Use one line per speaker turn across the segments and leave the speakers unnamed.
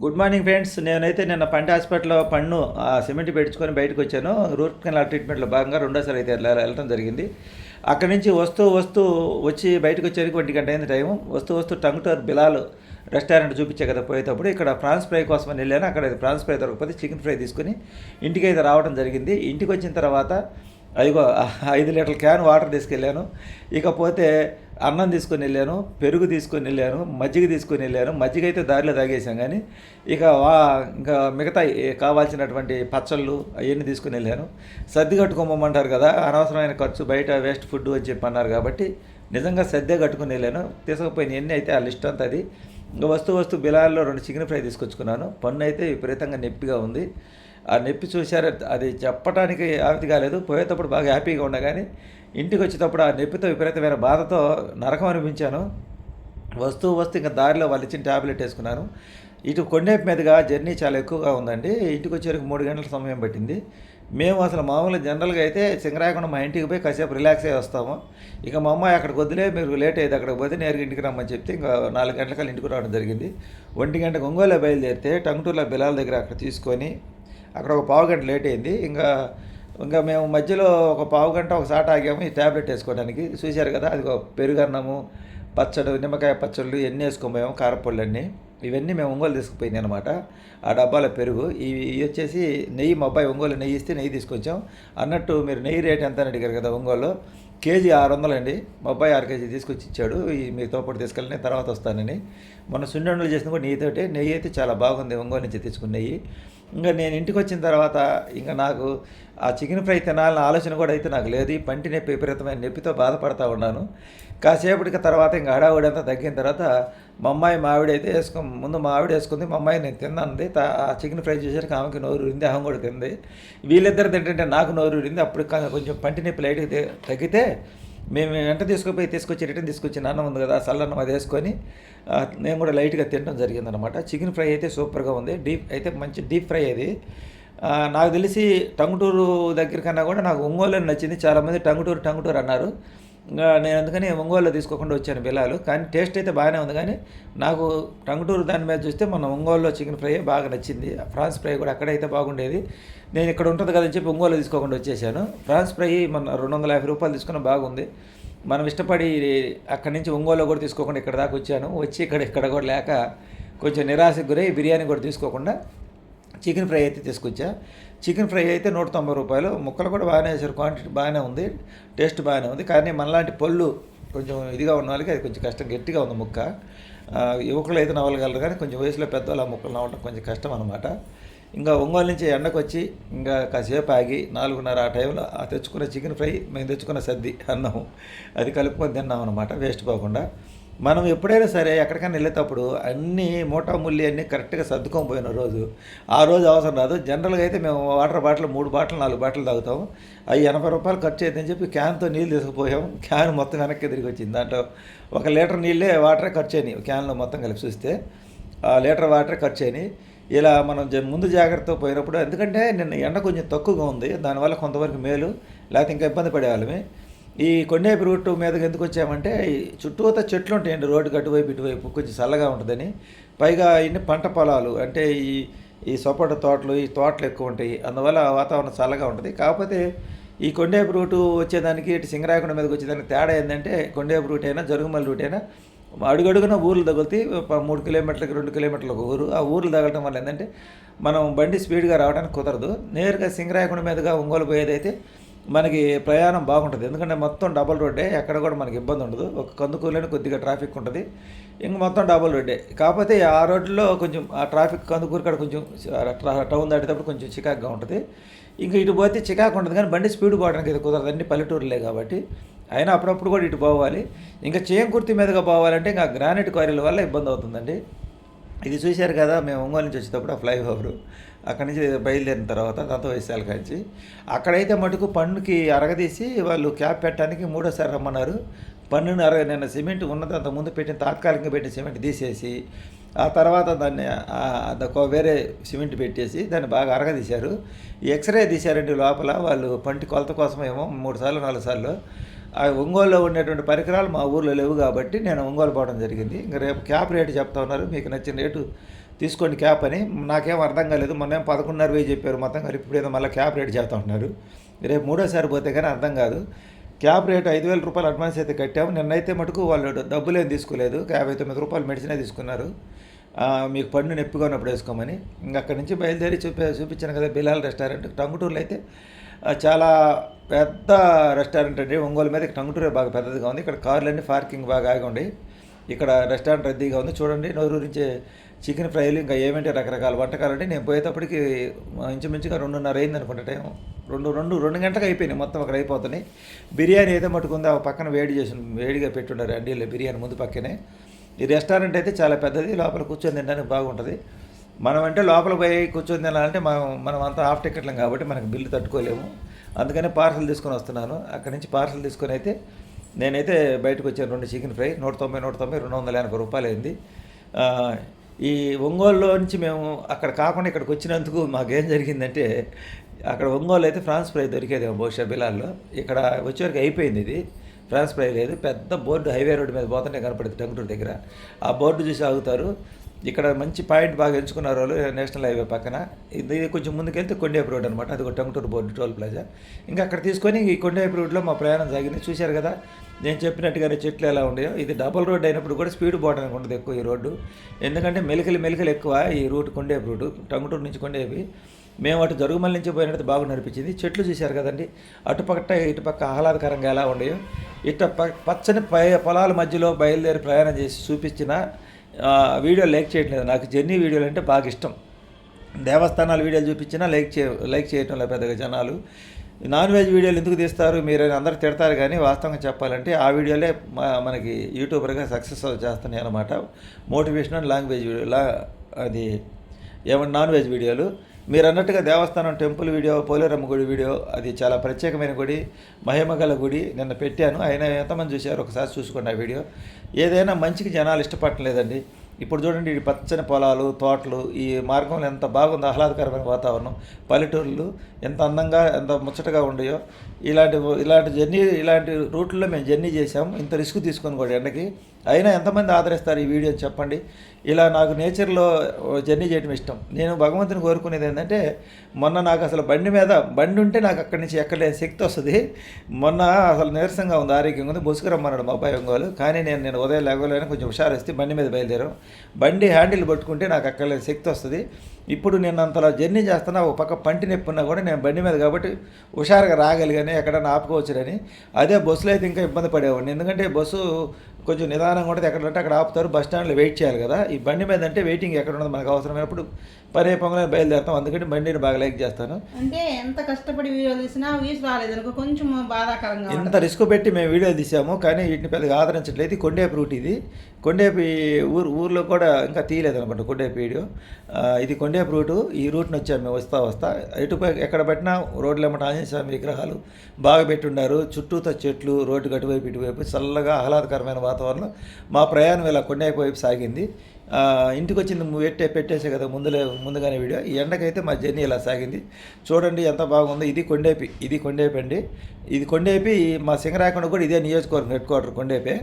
Good morning friends. నేనైతే నిన్న పంట హాస్పిటల్లో పన్ను సిమెంట్ పెట్టించుకొని బయటకు వచ్చాను. రూట్ కెనాల్ ట్రీట్మెంట్లో భాగంగా రెండోసారి అయితే వెళ్ళడం జరిగింది. అక్కడి నుంచి వస్తూ వచ్చి బయటకు వచ్చేసరికి 1 గంట అయింది టైం. వస్తూ టంగుటూర్ బిలాల్ రెస్టారెంట్ చూపించే కదా పోయేటప్పుడు ఇక్కడ ఫ్రాన్స్ ఫ్రై కోసమని వెళ్ళాను. అక్కడ ఫ్రాన్స్ ఫ్రై దొరకకపోతే చికెన్ ఫ్రై తీసుకుని ఇంటికి అయితే రావడం జరిగింది. ఇంటికి వచ్చిన తర్వాత అదిగో 5 లీటర్ల క్యాన్ వాటర్ తీసుకెళ్ళాను. ఇకపోతే అన్నం తీసుకొని వెళ్ళాను, పెరుగు తీసుకొని వెళ్ళాను, మజ్జిగ తీసుకొని వెళ్ళాను. మజ్జిగ అయితే దారిలో తాగేసాం, కానీ ఇంకా మిగతా కావాల్సినటువంటి పచ్చళ్ళు అవన్నీ తీసుకొని వెళ్ళాను. సర్ది కట్టుకోమంటారు కదా, అనవసరమైన ఖర్చు, బయట వేస్ట్ ఫుడ్ అని చెప్పి అన్నారు కాబట్టి నిజంగా సర్దే కట్టుకుని వెళ్ళాను. తీసుకుపోయిన ఎన్ని అయితే ఆ లిస్ట్ అంతా అది. ఇంకా వస్తూ బిలాల్లో 2 చికెన్ ఫ్రై తీసుకొచ్చుకున్నాను. పన్ను అయితే విపరీతంగా నొప్పిగా ఉంది. ఆ నొప్పి చూశారు, అది చెప్పడానికి ఆవితి కాలేదు. పోయేటప్పుడు బాగా హ్యాపీగా ఉన్నా, కానీ ఇంటికి వచ్చేటప్పుడు ఆ నొప్పితో విపరీతమైన బాధతో నరకం అనిపించాను. వస్తూ ఇంకా దారిలో వాళ్ళు ఇచ్చిన ట్యాబ్లెట్ వేసుకున్నాను. ఇటు కొండేపు మీదుగా జర్నీ చాలా ఎక్కువగా ఉందండి. ఇంటికి వచ్చేసరికి 3 గంటల సమయం పట్టింది. మేము అసలు మామూలుగా జనరల్గా అయితే సింగరాయకుండా మా ఇంటికి పోయి కాసేపు రిలాక్స్ అయ్యి వస్తాము. ఇక మా అమ్మాయి అక్కడికి వద్దులే, మీరు లేట్ అయ్యేది, అక్కడికి పోతే నేరుగా ఇంటికి రమ్మని చెప్తే ఇంకా 4 గంటలకల్లా ఇంటికి రావడం జరిగింది. 1 గంటకు ఒంగోలు బయలుదేరితే టంగుటూరులో బిలాల్ దగ్గర అక్కడ తీసుకొని అక్కడ ఒక పావు గంట లేట్ అయింది. ఇంకా మేము మధ్యలో ఒక పావు గంట ఒకసారి ఆగాము ఈ ట్యాబ్లెట్ వేసుకోవడానికి. చూశారు కదా, అది పెరుగన్నము, పచ్చడి, నిమ్మకాయ పచ్చళ్ళు ఇవన్నీ వేసుకోపోయాము, కారపళ్ళు ఇవన్నీ మేము ఒంగోలు తీసుకుపోయింది అనమాట. ఆ డబ్బాల పెరుగు ఇవి వచ్చేసి నెయ్యి. మా అబ్బాయి ఒంగోలు నెయ్యి ఇస్తే నెయ్యి తీసుకొచ్చాం. అన్నట్టు మీరు నెయ్యి రేట్ ఎంత అని అడిగారు కదా, ఒంగోలు కేజీ 600 అండి. మా అబ్బాయి 6 కేజీ తీసుకొచ్చి ఇచ్చాడు. మీతో పాటు తీసుకెళ్ళి తర్వాత వస్తానని. మొన్న సున్నుండలు చేసిన కూడా నెయ్యితోటే. నెయ్యి అయితే చాలా బాగుంది, ఒంగోలు నుంచి తెచ్చుకున్న నెయ్యి. ఇంకా నేను ఇంటికి వచ్చిన తర్వాత ఇంకా నాకు ఆ చికెన్ ఫ్రై తినాలన్న ఆలోచన కూడా అయితే నాకు లేదు. ఈ పంటి నొప్పి, విపరీతమైన నొప్పితో బాధపడతా ఉన్నాను. కాసేపటికి తర్వాత ఇంకా హడావుడి అంతా తగ్గిన తర్వాత మా అమ్మాయి అయితే ముందు మా ఆవిడ వేసుకుంది. మా అమ్మాయి నేను తిన్నాను. ఆ చికెన్ ఫ్రై చేసేసరికి ఆమెకి నోరు ఊరింది, ఆమె కూడా తింది. వీళ్ళిద్దరు తింటుంటే నాకు నోరు ఊరింది. అప్పుడు కొంచెం పంటి నొప్పి లైట్గా తగ్గితే మేము వెంట తీసుకొచ్చి రిటర్న్ తీసుకొచ్చిన అన్నం ఉంది కదా, చల్లన్నం అది వేసుకొని నేను కూడా లైట్గా తినడం జరిగిందనమాట. చికెన్ ఫ్రై అయితే సూపర్గా ఉంది. అయితే మంచి డీప్ ఫ్రై అది. నాకు తెలిసి టంగుటూరు దగ్గర కన్నా కూడా నాకు ఒంగోలు నచ్చింది. చాలామంది టంగుటూరు అన్నారు. ఇంకా నేను అందుకని ఒంగోలులో తీసుకోకుండా వచ్చాను బిలాలు. కానీ టేస్ట్ అయితే బాగానే ఉంది, కానీ నాకు టంగుటూరు దాని మీద చూస్తే మన ఒంగోలులో చికెన్ ఫ్రై బాగా నచ్చింది. ఫ్రాన్స్ ఫ్రై కూడా అక్కడైతే బాగుండేది. నేను ఇక్కడ ఉంటుంది కదని చెప్పి ఒంగోలు తీసుకోకుండా వచ్చేసాను. ఫ్రాన్స్ ఫ్రై మన 250 రూపాయలు తీసుకున్న బాగుంది. మనం ఇష్టపడి అక్కడి నుంచి ఒంగోలు కూడా తీసుకోకుండా ఇక్కడ దాకా వచ్చాను. వచ్చి ఇక్కడ కూడా లేక కొంచెం నిరాశకు గురై బిర్యానీ కూడా తీసుకోకుండా చికెన్ ఫ్రై అయితే తీసుకొచ్చా. చికెన్ ఫ్రై అయితే 190 రూపాయలు. ముక్కలు కూడా బాగానే వేసారు, క్వాంటిటీ బాగానే ఉంది, టేస్ట్ బాగానే ఉంది. కానీ మనలాంటి పళ్ళు కొంచెం ఇదిగా ఉన్న వాళ్ళకి అది కొంచెం కష్టం, గట్టిగా ఉంది ముక్క. యువకులు అయితే నవ్వగలరు, కానీ కొంచెం వయసులో పెద్దవాళ్ళు ఆ ముక్కలు నవ్వడం కొంచెం కష్టం అనమాట. ఇంకా ఒంగోలు నుంచి ఎండకు వచ్చి ఇంకా కాసేపు ఆగి 4:30 ఆ టైంలో ఆ తెచ్చుకున్న చికెన్ ఫ్రై, మేము తెచ్చుకున్న సద్ది అన్నం అది కలుపుకొని తిన్నాం అనమాట, వేస్ట్ పోకుండా. మనం ఎప్పుడైనా సరే ఎక్కడికైనా వెళ్ళేటప్పుడు అన్నీ మూటాముల్లి అన్నీ కరెక్ట్గా సర్దుకొని పోయిన రోజు ఆ రోజు అవసరం రాదు. జనరల్గా అయితే మేము వాటర్ బాటిల్ 3 బాటిల్ 4 బాటిల్ తాగుతాము. అవి 80 రూపాయలు ఖర్చు అవుతుందని చెప్పి క్యాన్తో నీళ్ళు తీసుకుపోయాం. క్యాన్ మొత్తం వెనక్కి తిరిగి వచ్చింది. దాంట్లో 1 లీటర్ నీళ్ళే వాటరే ఖర్చు అయినాయి. క్యాన్లో మొత్తం కలిపి చూస్తే ఆ లీటర్ వాటరే ఖర్చు అయినాయి. ఇలా మనం ముందు జాగ్రత్తగా పోయినప్పుడు, ఎందుకంటే నిన్న ఎండ కొంచెం తక్కువగా ఉంది, దానివల్ల కొంతవరకు మేలు, లేకపోతే ఇంకా ఇబ్బంది పడేవాళ్ళమే. ఈ కొండేపు రూట్ మీదకి ఎందుకు వచ్చామంటే చుట్టూతా చెట్లు ఉంటాయండి, రోడ్డుకి అటువైపు ఇటువైపు కొంచెం చల్లగా ఉంటుందని. పైగా ఇన్ని పంట పొలాలు అంటే ఈ సపోటా తోటలు, ఈ తోటలు ఎక్కువ ఉంటాయి, అందువల్ల వాతావరణం చల్లగా ఉంటుంది. కాకపోతే ఈ కొండేపు రూటు వచ్చేదానికి ఇటు సింగరాయకొండ మీదకి వచ్చేదానికి తేడా ఏంటంటే, కొండేపు రూట్ అయినా జరుగుమల్లి రూట్ అయినా అడుగడుగున ఊర్లు తగులుతాయి. 3 కిలోమీటర్లకి 2 కిలోమీటర్ల ఒక ఊరు. ఆ ఊర్లు తగలటం వల్ల ఏంటంటే మనం బండి స్పీడ్గా రావడానికి కుదరదు. నేరుగా సింగరాయకొండ మీదుగా ఒంగోలు పోయేదైతే మనకి ప్రయాణం బాగుంటుంది. ఎందుకంటే మొత్తం డబల్ రోడ్డే, ఎక్కడ కూడా మనకి ఇబ్బంది ఉండదు. ఒక కందుకూరులోనే కొద్దిగా ట్రాఫిక్ ఉంటుంది, ఇంక మొత్తం డబల్ రోడ్డే. కాకపోతే ఆ రోడ్లో కొంచెం ఆ ట్రాఫిక్ కందుకూరు కాడ కొంచెం టౌన్ దాటేటప్పుడు కొంచెం చికాకుగా ఉంటుంది. ఇంకా ఇటు పోతే చికాకు ఉంటుంది, కానీ బండి స్పీడ్ పోవడానికి ఇది కుదరదు, అన్ని పల్లెటూరులే కాబట్టి. అయినా అప్పుడప్పుడు కూడా ఇటు పోవాలి. ఇంకా చేంకుర్తి మీదుగా పోవాలంటే ఇంకా గ్రానైట్ క్వారీల వల్ల ఇబ్బంది అవుతుందండి. ఇది చూశారు కదా, మేము ఒంగోలు నుంచి వచ్చేటప్పుడు ఆ ఫ్లైఓవర్ అక్కడి నుంచి బయలుదేరిన తర్వాత దాంతో వేసాలు కాల్చి అక్కడైతే మటుకు పన్నుకి అరగదీసి వాళ్ళు క్యాప్ పెట్టడానికి 3వ సారి రమ్మన్నారు. పన్నుని నిన్న సిమెంట్ ఉన్నది అంతకుముందు పెట్టిన తాత్కాలికంగా పెట్టిన సిమెంట్ తీసేసి ఆ తర్వాత దాన్ని వేరే సిమెంట్ పెట్టేసి దాన్ని బాగా అరగదీశారు. ఎక్స్రే తీశారండి లోపల వాళ్ళు, పంటి కొలత కోసమేమో 3 సార్లు 4 సార్లు. ఆ ఒంగోలులో ఉండేటువంటి పరికరాలు మా ఊర్లో లేవు కాబట్టి నేను ఒంగోలు పోవడం జరిగింది. ఇంకా రేపు క్యాప్ రేటు చెప్తా ఉన్నారు, మీకు నచ్చిన రేటు తీసుకోండి క్యాప్ అని. నాకేం అర్థం కాలేదు. మొన్నేం 11,500 చెప్పారు మొత్తం కలిపి, ఇప్పుడు ఏదో మళ్ళీ క్యాప్ రేట్ చెప్తా ఉంటున్నారు. రేపు మూడోసారి పోతే కానీ అర్థం కాదు. క్యాప్ రేట్ 5,000 రూపాయలు అడ్వాన్స్ అయితే కట్టాము. నిన్నైతే మటుకు వాళ్ళు డబ్బులేం తీసుకోలేదు, 59 రూపాయలు మెడిసినే తీసుకున్నారు. మీకు పన్ను నొప్పిగా ఉన్నప్పుడు వేసుకోమని. ఇంక అక్కడి నుంచి బయలుదేరి చూపించాను కదా బిలాల్ రెస్టారెంట్. టంగుటూరులో అయితే చాలా పెద్ద రెస్టారెంట్ అండి. ఒంగోలు మీద టంగుటూరే బాగా పెద్దదిగా ఉంది. ఇక్కడ కార్లన్నీ పార్కింగ్ బాగా ఆగి ఉండి, ఇక్కడ రెస్టారెంట్ రద్దీగా ఉంది. చూడండి, నోరు నుంచి చికెన్ ఫ్రైలు ఇంకా ఏమంటే రకరకాల వంటకాలు అంటే నేను పోయేటప్పటికి ఇంచుమించుగా 2:30 అయింది అనుకుంటా టైం. 2 గంటలకు అయిపోయినాయి మొత్తం అక్కడ అయిపోతున్నాయి. బిర్యానీ ఏదో మట్టుకుందో ఆ పక్కన వేడిగా పెట్టుండారు అండీలో బిర్యానీ ముందు పక్కనే. ఈ రెస్టారెంట్ అయితే చాలా పెద్దది, లోపల కూర్చొని తినడానికి బాగుంటుంది. మనం అంటే లోపల పోయి కూర్చొని తినాలంటే మనం అంతా హాఫ్ టికెట్లం కాబట్టి మనకు బిల్లు తట్టుకోలేము. అందుకనే పార్సల్ తీసుకొని వస్తున్నాను. అక్కడి నుంచి పార్సల్ తీసుకొని అయితే నేనైతే బయటకు వచ్చాను. 2 చికెన్ ఫ్రై 190 280 రూపాయలు అయింది. ఈ ఒంగోలులో నుంచి మేము అక్కడ కాకుండా ఇక్కడికి వచ్చినందుకు మాకేం జరిగిందంటే, అక్కడ ఒంగోలు అయితే ఫ్రాన్స్ ఫ్రై దొరికేది బహుశా బిలాల్లో. ఇక్కడ వచ్చేవరకు అయిపోయింది. ఇది ఫ్రాన్స్ ఫ్రై లేదు. పెద్ద బోర్డు హైవే రోడ్డు మీద పోతుంటే కనపడుతుంది టంగుటూరు దగ్గర. ఆ బోర్డు చూసి ఆగుతారు. ఇక్కడ మంచి పాయింట్ బాగా ఎంచుకున్నారు వాళ్ళు, నేషనల్ హైవే పక్కన. ఇది కొంచెం ముందుకెళ్తే కొండేపు రోడ్ అనమాట. అది ఒక టంగుటూరు బోర్డు టోల్ ప్లాజా. ఇంకా అక్కడ తీసుకొని ఈ కొండేపు రోడ్లో మా ప్రయాణం సాగింది. చూశారు కదా నేను చెప్పినట్టుగానే చెట్లు ఎలా ఉన్నాయో. ఇది డబుల్ రోడ్ అయినప్పుడు కూడా స్పీడ్ పోవడానికి ఉండదు ఎక్కువ ఈ రోడ్డు. ఎందుకంటే మెలికలు ఎక్కువ ఈ రూట్, కొండేపు రూటు టంగుటూరు నుంచి కొండేపి. మేము అటు జరుగుమల నుంచి పోయినట్టు బాగా అనిపించింది. చెట్లు చూశారు కదండి, అటుపక్క ఇటుపక్క ఆహ్లాదకరంగా ఎలా ఉన్నాయో. పచ్చని పొలాల మధ్యలో బయలుదేరి ప్రయాణం చేసి చూపించిన వీడియో లైక్ చేయట్లేదు. నాకు జర్నీ వీడియోలు అంటే బాగా ఇష్టం. దేవస్థానాల వీడియోలు చూపించినా లైక్ చేయటం లేదు పెద్దగా జనాలు. నాన్ వెజ్ వీడియోలు ఎందుకు తీస్తారు మీరు అందరూ తిడతారు, కానీ వాస్తవంగా చెప్పాలంటే ఆ వీడియోలే మనకి యూట్యూబర్గా సక్సెస్ చేస్తున్నాయి అన్నమాట. మోటివేషనల్ లాంగ్వేజ్ వీడియో అది ఏమన్నా నాన్ వెజ్ వీడియోలు. మీరు అన్నట్టుగా దేవస్థానం టెంపుల్ వీడియో, పోలేరమ్మ గుడి వీడియో, అది చాలా ప్రత్యేకమైన గుడి, మహిమగల గుడి. నిన్న పెట్టాను, అయినా ఎంతమంది చూశారు ఒకసారి చూసుకోండి ఆ వీడియో. ఏదైనా మంచికి జనాలు ఇష్టపడలేదండి. ఇప్పుడు చూడండి, ఈ పచ్చని పొలాలు, తోటలు, ఈ మార్గంలో ఎంత బాగుందో, ఆహ్లాదకరమైన వాతావరణం, పల్లెటూళ్ళు ఎంత అందంగా ఎంత ముచ్చటగా ఉండయో. ఇలాంటి రూట్లో మేము జర్నీ చేసాము. ఇంత రిస్క్ తీసుకొని కూడా ఎండకి. అయినా ఎంతమంది ఆదరిస్తారు ఈ వీడియోని చెప్పండి. ఇలా నాకు నేచర్లో జర్నీ చేయడం ఇష్టం. నేను భగవంతుని కోరుకునేది ఏంటంటే, మొన్న నాకు అసలు బండి ఉంటే నాకు అక్కడి నుంచి ఎక్కలేని శక్తి వస్తుంది. మొన్న అసలు నీరసంగా ఉంది, ఆరోగ్యంగా ఉంది. బొసుకు రమ్మన్నాడు మా అబ్బాయి ఒంగోలు. కానీ నేను ఉదయం లేవలేని కొంచెం హుషారిస్తే బండి మీద బయలుదేరాం. బండి హ్యాండిల్ పట్టుకుంటే నాకు అక్కర్లేని శక్తి వస్తుంది. ఇప్పుడు నేను అంతలా జర్నీ చేస్తున్నా, ఒక పక్క పంటి నొప్పి ఉన్నా కూడా నేను బండి మీద కాబట్టి హుషారుగా రాగలిగానే, ఎక్కడన్నా ఆపుకోవచ్చునని. అదే బస్సులో అయితే ఇంకా ఇబ్బంది పడేవాడిని. ఎందుకంటే బస్సు కొంచెం నిదానంగా ఉంటుంది, ఎక్కడంటే అక్కడ ఆపుతారు, బస్ స్టాండ్లో వెయిట్ చేయాలి కదా. ఈ బండి మీద అంటే వెయిటింగ్ ఎక్కడ ఉండదు, మనకు అవసరమైనప్పుడు పనే పొంగలే బయలుదేరుతాం. అందుకని బండిని బాగా లైక్ చేస్తాను.
అంటే ఎంత కష్టపడి వీడియో తీసినా వ్యూస్ రాలేదు, కొంచెం బాధాకరంగా.
ఇంత రిస్క్ పెట్టి మేము వీడియోలు తీసాము, కానీ వీటిని పెద్దగా ఆదరించట్లేదు. కొండేపు రూట్ ఇది. కొండేపు ఊర్లో కూడా ఇంకా తీయలేదు అనమాట కొండేపు వీడియో. ఇది కొండేపు రూటు. ఈ రూట్ని వచ్చాము మేము వస్తా ఎక్కడ పెట్టినా రోడ్లు ఏమంటే ఆంజనేయ స్వామి విగ్రహాలు బాగా పెట్టున్నారు. చుట్టూతో చెట్లు, రోడ్డుకి అటువైపు ఇటువైపు చల్లగా ఆహ్లాదకరమైన వాతావరణం. మా ప్రయాణం ఇలా కొండేపు వైపు సాగింది. ఇంటికి వచ్చింది పెట్టేసే కదా ముందుగానే వీడియో. ఈ ఎండకైతే మా జర్నీ ఇలా సాగింది. చూడండి ఎంత బాగుందో. ఇది కొండేపి అండి. ఇది కొండేపి. మా సింగరాయకొండ కూడా ఇదే నియోజకవర్గం హెడ్ క్వార్టర్. కొండేపే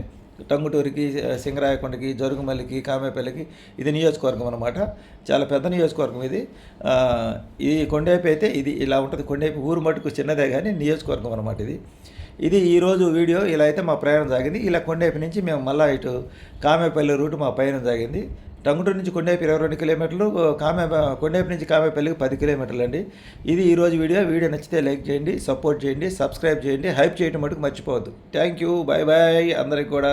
టంగుటూరికి, సింగరాయకొండకి, జరుగుమల్లికి, కామేపల్లికి ఇది నియోజకవర్గం అనమాట. చాలా పెద్ద నియోజకవర్గం ఇది. ఈ కొండేపి అయితే ఇది ఇలా ఉంటుంది. కొండేపి ఊరు మటుకు చిన్నదే కానీ నియోజకవర్గం అనమాట ఇది ఈరోజు వీడియో. ఇలా అయితే మా ప్రయాణం సాగింది. ఇలా కొండేపి నుంచి మేము మళ్ళీ ఇటు కామేపల్లి రూటు మా ప్రయాణం సాగింది. టంగుటూరు నుంచి కొండేపి 22 కిలోమీటర్లు, కొండేపి నుంచి కామేపల్లికి 10 కిలోమీటర్లు అండి. ఇది ఈరోజు వీడియో నచ్చితే లైక్ చేయండి, సపోర్ట్ చేయండి, సబ్స్క్రైబ్ చేయండి, హైప్ చేయడం మటుకు మర్చిపోవద్దు. థ్యాంక్ యూ, బాయ్ అందరికి కూడా.